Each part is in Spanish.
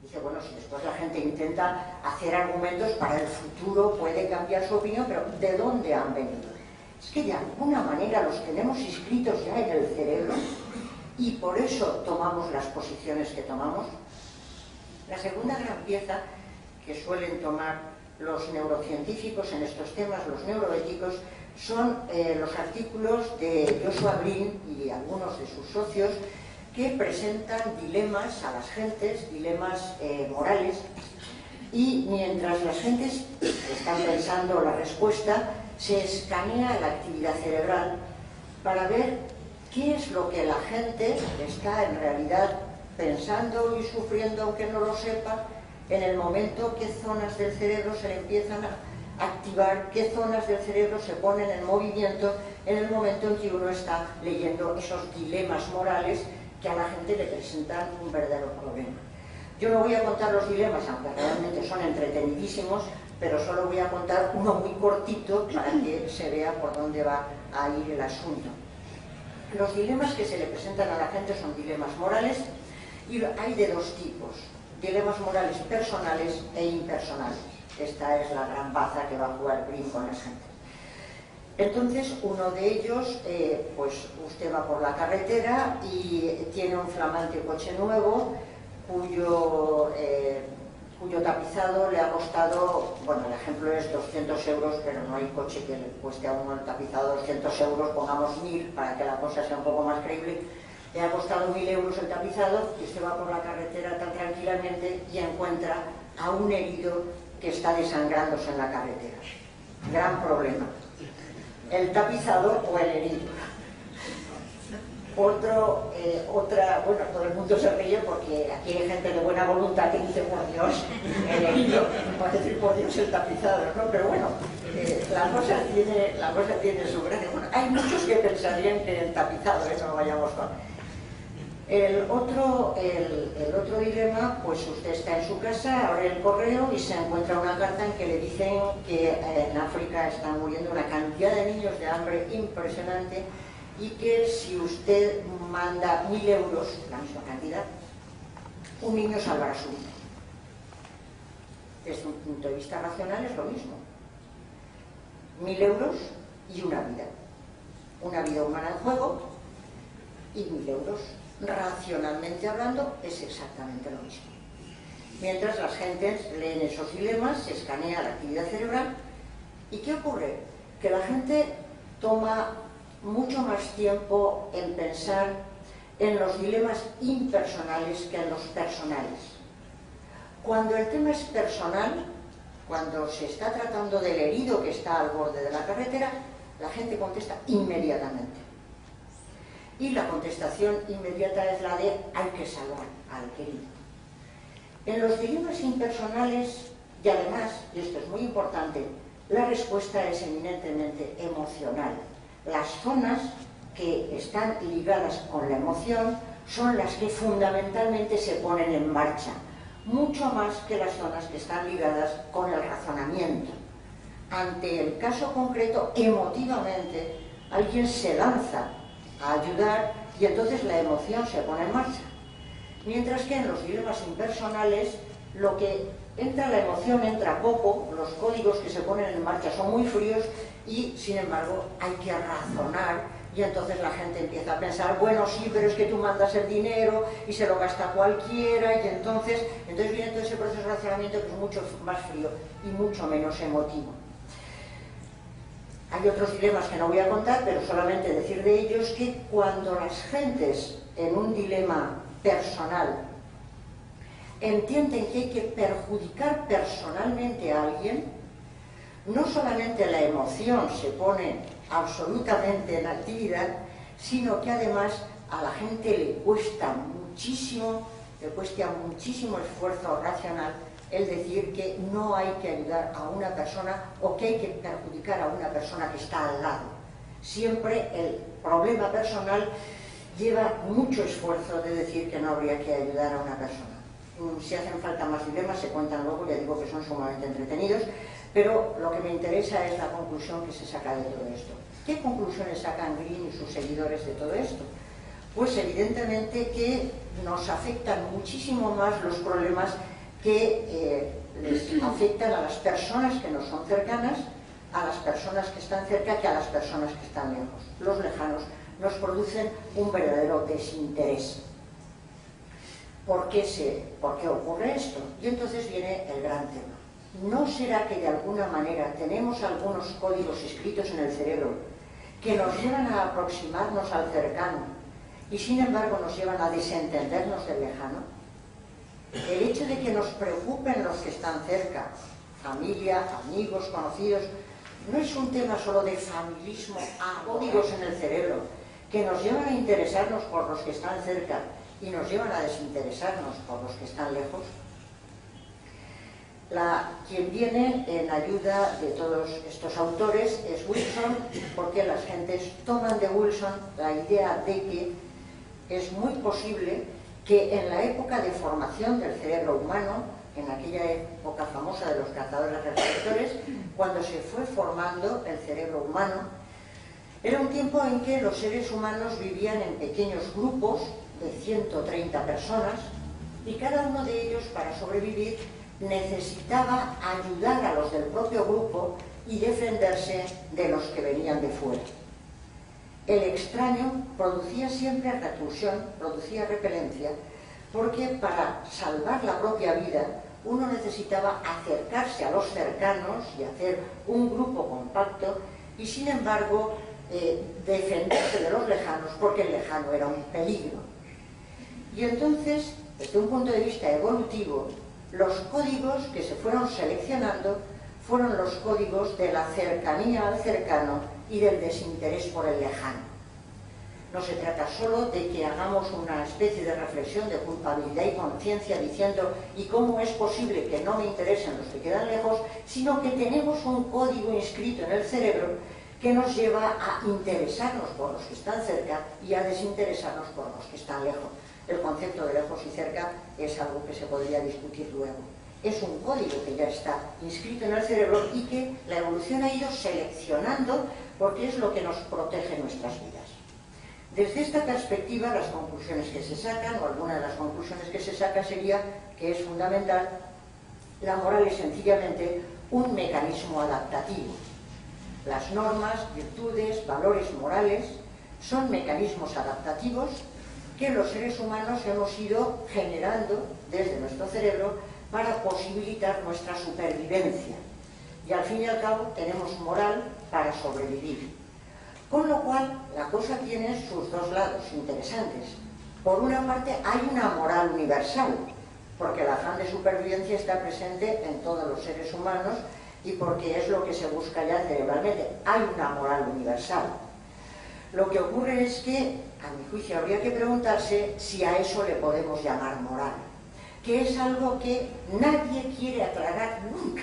Dice, bueno, si después la gente intenta hacer argumentos para el futuro, puede cambiar su opinión, pero ¿de dónde han venido? Es que de alguna manera los tenemos inscritos ya en el cerebro y por eso tomamos las posiciones que tomamos. La segunda gran pieza que suelen tomar los neurocientíficos en estos temas, los neuroéticos, son los artículos de Joshua Green y algunos de sus socios que presentan dilemas a las gentes, dilemas morales, y mientras las gentes están pensando la respuesta, se escanea la actividad cerebral para ver qué es lo que la gente está en realidad pensando y sufriendo, aunque no lo sepa, en el momento qué zonas del cerebro se le empiezan a activar, qué zonas del cerebro se ponen en movimiento en el momento en que uno está leyendo esos dilemas morales que a la gente le presentan un verdadero problema. Yo no voy a contar los dilemas, aunque realmente son entretenidísimos, pero solo voy a contar uno muy cortito para que se vea por dónde va a ir el asunto. Los dilemas que se le presentan a la gente son dilemas morales y hay de dos tipos: dilemas morales personales e impersonales. Esta es la gran baza que va a jugar Green con la gente. Entonces, uno de ellos, pues usted va por la carretera y tiene un flamante coche nuevo cuyo tapizado le ha costado, bueno, el ejemplo es 200 euros, pero no hay coche que le cueste a uno el tapizado 200 euros, pongamos 1000 para que la cosa sea un poco más creíble. Le ha costado 1000 euros el tapizado y usted va por la carretera tan tranquilamente y encuentra a un herido que está desangrándose en la carretera. Gran problema. El tapizado o el herido. Bueno, todo el mundo se ríe porque aquí hay gente de buena voluntad que dice, por Dios, el herido, puede decir, por Dios, el tapizado, ¿no? Pero bueno, la cosa tiene su gracia. Bueno, hay muchos que pensarían que el tapizado, eso no vayamos con. El otro dilema, pues usted está en su casa, abre el correo y se encuentra una carta en que le dicen que en África están muriendo una cantidad de niños de hambre impresionante y que si usted manda 1000 euros, la misma cantidad, un niño salvará su vida. Desde un punto de vista racional es lo mismo. 1000 euros y una vida humana en juego y 1000 euros. Racionalmente hablando, es exactamente lo mismo. Mientras las gentes leen esos dilemas, se escanea la actividad cerebral. ¿Y qué ocurre? Que la gente toma mucho más tiempo en pensar en los dilemas impersonales que en los personales. Cuando el tema es personal, cuando se está tratando del herido que está al borde de la carretera, la gente contesta inmediatamente. Y la contestación inmediata es la de hay que salvar al querido. En los dilemas impersonales, y además, y esto es muy importante, la respuesta es eminentemente emocional. Las zonas que están ligadas con la emoción son las que fundamentalmente se ponen en marcha, mucho más que las zonas que están ligadas con el razonamiento. Ante el caso concreto, emotivamente, alguien se lanza a ayudar y entonces la emoción se pone en marcha. Mientras que en los dilemas impersonales, lo que entra la emoción entra poco, los códigos que se ponen en marcha son muy fríos y, sin embargo, hay que razonar y entonces la gente empieza a pensar, bueno, sí, pero es que tú mandas el dinero y se lo gasta cualquiera y entonces viene todo ese proceso de razonamiento que es mucho más frío y mucho menos emotivo. Hay otros dilemas que no voy a contar, pero solamente decir de ellos que cuando las gentes en un dilema personal entienden que hay que perjudicar personalmente a alguien, no solamente la emoción se pone absolutamente en actividad, sino que además a la gente le cuesta muchísimo esfuerzo racional el decir que no hay que ayudar a una persona o que hay que perjudicar a una persona que está al lado. Siempre el problema personal lleva mucho esfuerzo de decir que no habría que ayudar a una persona. Si hacen falta más dilemas, se cuentan luego, ya digo que son sumamente entretenidos, pero lo que me interesa es la conclusión que se saca de todo esto. ¿Qué conclusiones sacan Green y sus seguidores de todo esto? pues evidentemente que nos afectan muchísimo más los problemas que les afectan a las personas que nos son cercanas, a las personas que están cerca, que a las personas que están lejos. Los lejanos nos producen un verdadero desinterés. ¿Por qué ocurre esto? Y entonces viene el gran tema. ¿No será que de alguna manera tenemos algunos códigos escritos en el cerebro que nos llevan a aproximarnos al cercano y sin embargo nos llevan a desentendernos del lejano? El hecho de que nos preocupen los que están cerca, familia, amigos, conocidos, no es un tema solo de familismo, códigos en el cerebro que nos llevan a interesarnos por los que están cerca y nos llevan a desinteresarnos por los que están lejos. Quien viene en ayuda de todos estos autores es Wilson, porque las gentes toman de Wilson la idea de que es muy posible que en la época de formación del cerebro humano, en aquella época famosa de los cazadores-recolectores, cuando se fue formando el cerebro humano, era un tiempo en que los seres humanos vivían en pequeños grupos de 130 personas y cada uno de ellos, para sobrevivir, necesitaba ayudar a los del propio grupo y defenderse de los que venían de fuera. El extraño producía siempre repulsión, producía repelencia, porque para salvar la propia vida uno necesitaba acercarse a los cercanos y hacer un grupo compacto y sin embargo defenderse de los lejanos, porque el lejano era un peligro. Y entonces, desde un punto de vista evolutivo, los códigos que se fueron seleccionando fueron los códigos de la cercanía al cercano y del desinterés por el lejano. No se trata solo de que hagamos una especie de reflexión de culpabilidad y conciencia diciendo ¿y cómo es posible que no me interesen los que quedan lejos?, sino que tenemos un código inscrito en el cerebro que nos lleva a interesarnos por los que están cerca y a desinteresarnos por los que están lejos. El concepto de lejos y cerca es algo que se podría discutir luego. Es un código que ya está inscrito en el cerebro y que la evolución ha ido seleccionando porque es lo que nos protege en nuestras vidas. Desde esta perspectiva, las conclusiones que se sacan, o alguna de las conclusiones que se saca sería que es fundamental, la moral es sencillamente un mecanismo adaptativo. Las normas, virtudes, valores morales son mecanismos adaptativos que los seres humanos hemos ido generando desde nuestro cerebro para posibilitar nuestra supervivencia. Y al fin y al cabo tenemos moral para sobrevivir. Con lo cual, la cosa tiene sus dos lados interesantes. Por una parte, hay una moral universal, porque el afán de supervivencia está presente en todos los seres humanos y porque es lo que se busca ya cerebralmente. Hay una moral universal. Lo que ocurre es que, a mi juicio, habría que preguntarse si a eso le podemos llamar moral, que es algo que nadie quiere aclarar nunca,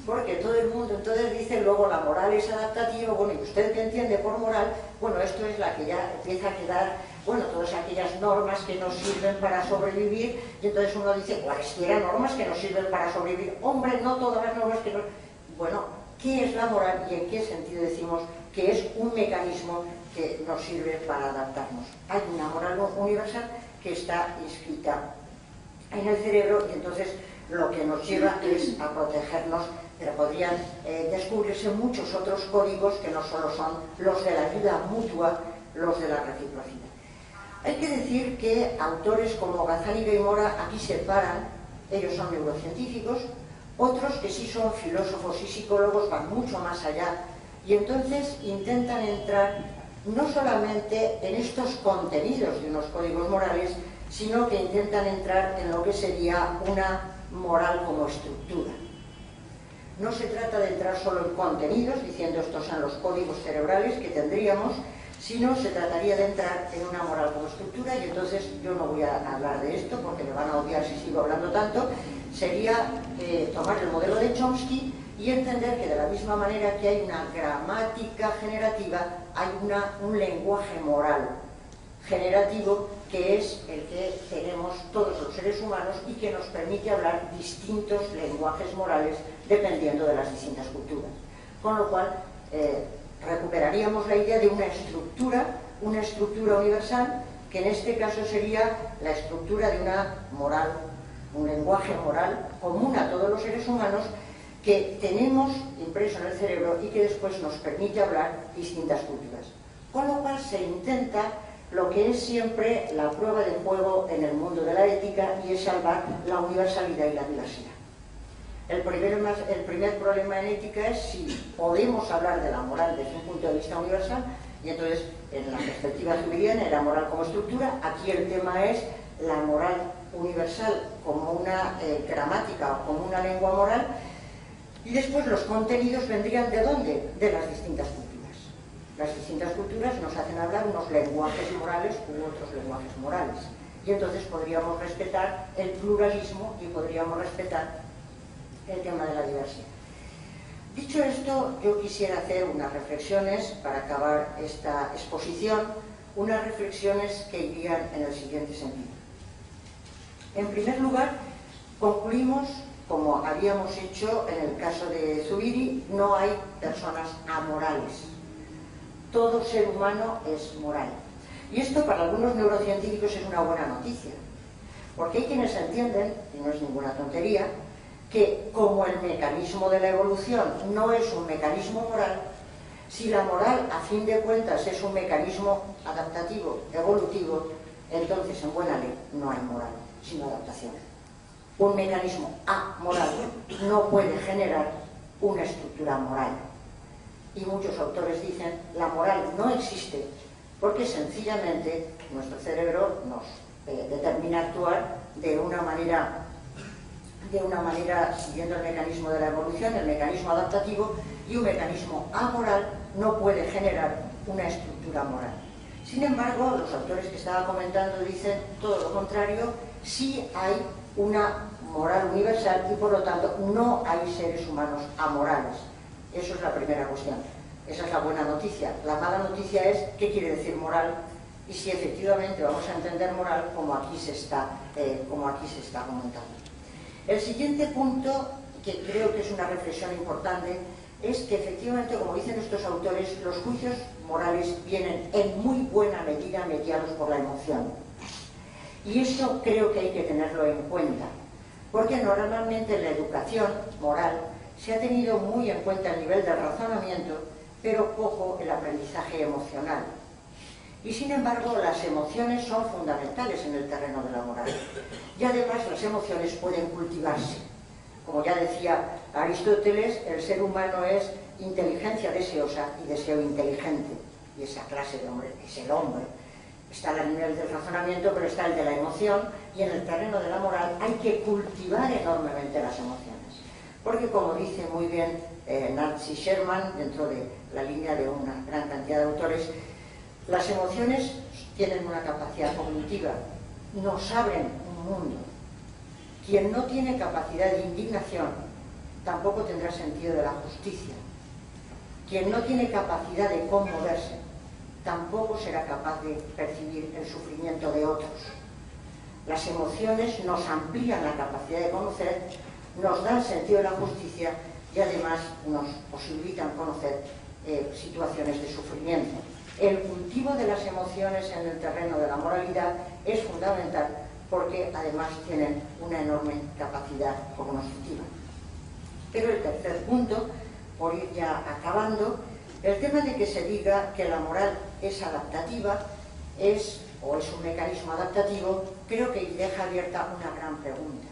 porque todo el mundo entonces dice luego la moral es adaptativa, bueno, ¿y usted qué entiende por moral? Bueno, esto es la que ya empieza a quedar, bueno, todas aquellas normas que nos sirven para sobrevivir, y entonces uno dice, cualesquiera normas que nos sirven para sobrevivir, hombre, no todas las normas que nos... Bueno, ¿qué es la moral y en qué sentido decimos que es un mecanismo que nos sirve para adaptarnos? Hay una moral universal que está inscrita en el cerebro y entonces lo que nos lleva es a protegernos, pero podrían descubrirse muchos otros códigos que no solo son los de la ayuda mutua, los de la reciprocidad. Hay que decir que autores como Gazzaniga y Mora aquí separan, ellos son neurocientíficos, otros que sí son filósofos y psicólogos van mucho más allá y entonces intentan entrar no solamente en estos contenidos de unos códigos morales, sino que intentan entrar en lo que sería una moral como estructura. No se trata de entrar solo en contenidos, diciendo estos son los códigos cerebrales que tendríamos, sino se trataría de entrar en una moral como estructura, y entonces yo no voy a hablar de esto porque me van a odiar si sigo hablando tanto. Sería tomar el modelo de Chomsky y entender que de la misma manera que hay una gramática generativa, hay un lenguaje moral generativo que es el que tenemos todos los seres humanos y que nos permite hablar distintos lenguajes morales dependiendo de las distintas culturas. Con lo cual, recuperaríamos la idea de una estructura universal que en este caso sería la estructura de una moral, un lenguaje moral común a todos los seres humanos que tenemos impreso en el cerebro y que después nos permite hablar distintas culturas. Con lo cual se intenta lo que es siempre la prueba de fuego en el mundo de la ética, y es salvar la universalidad y la diversidad. El primer problema en ética es si podemos hablar de la moral desde un punto de vista universal, y entonces en la perspectiva hegeliana la moral como estructura. Aquí el tema es la moral universal como una gramática o como una lengua moral, y después los contenidos vendrían ¿de dónde? De las distintas culturas. Las distintas culturas nos hacen hablar unos lenguajes morales u otros lenguajes morales, y entonces podríamos respetar el pluralismo y podríamos respetar el tema de la diversidad. Dicho esto, yo quisiera hacer unas reflexiones para acabar esta exposición, unas reflexiones que irían en el siguiente sentido. En primer lugar, concluimos, como habíamos hecho en el caso de Zubiri, no hay personas amorales. Todo ser humano es moral. Y esto para algunos neurocientíficos es una buena noticia, porque hay quienes entienden, y no es ninguna tontería, que como el mecanismo de la evolución no es un mecanismo moral, si la moral a fin de cuentas es un mecanismo adaptativo, evolutivo, entonces en buena ley no hay moral, sino adaptación. Un mecanismo amoral no puede generar una estructura moral. Y muchos autores dicen la moral no existe porque sencillamente nuestro cerebro nos determina actuar de una manera siguiendo el mecanismo de la evolución, el mecanismo adaptativo, y un mecanismo amoral no puede generar una estructura moral. Sin embargo, los autores que estaba comentando dicen todo lo contrario: sí hay una moral universal y por lo tanto no hay seres humanos amorales. Eso es la primera cuestión. Esa es la buena noticia. La mala noticia es qué quiere decir moral y si efectivamente vamos a entender moral como aquí se está comentando. El siguiente punto, que creo que es una reflexión importante, es que efectivamente, como dicen estos autores, los juicios morales vienen en muy buena medida mediados por la emoción. Y eso creo que hay que tenerlo en cuenta, porque normalmente en la educación moral se ha tenido muy en cuenta el nivel del razonamiento, pero poco el aprendizaje emocional. Y sin embargo, las emociones son fundamentales en el terreno de la moral. Y además las emociones pueden cultivarse. Como ya decía Aristóteles, el ser humano es inteligencia deseosa y deseo inteligente. Y esa clase de hombre es el hombre. Está el nivel del razonamiento, pero está el de la emoción, y en el terreno de la moral hay que cultivar enormemente las emociones. Porque como dice muy bien Nancy Sherman, dentro de la línea de una gran cantidad de autores, las emociones tienen una capacidad cognitiva, nos abren un mundo. Quien no tiene capacidad de indignación tampoco tendrá sentido de la justicia. Quien no tiene capacidad de conmoverse tampoco será capaz de percibir el sufrimiento de otros. Las emociones nos amplían la capacidad de conocer, nos dan sentido de la justicia y además nos posibilitan conocer situaciones de sufrimiento. El cultivo de las emociones en el terreno de la moralidad es fundamental porque además tienen una enorme capacidad cognitiva. Pero el tercer punto, por ir ya acabando, el tema de que se diga que la moral es adaptativa, o es un mecanismo adaptativo, creo que deja abierta una gran pregunta.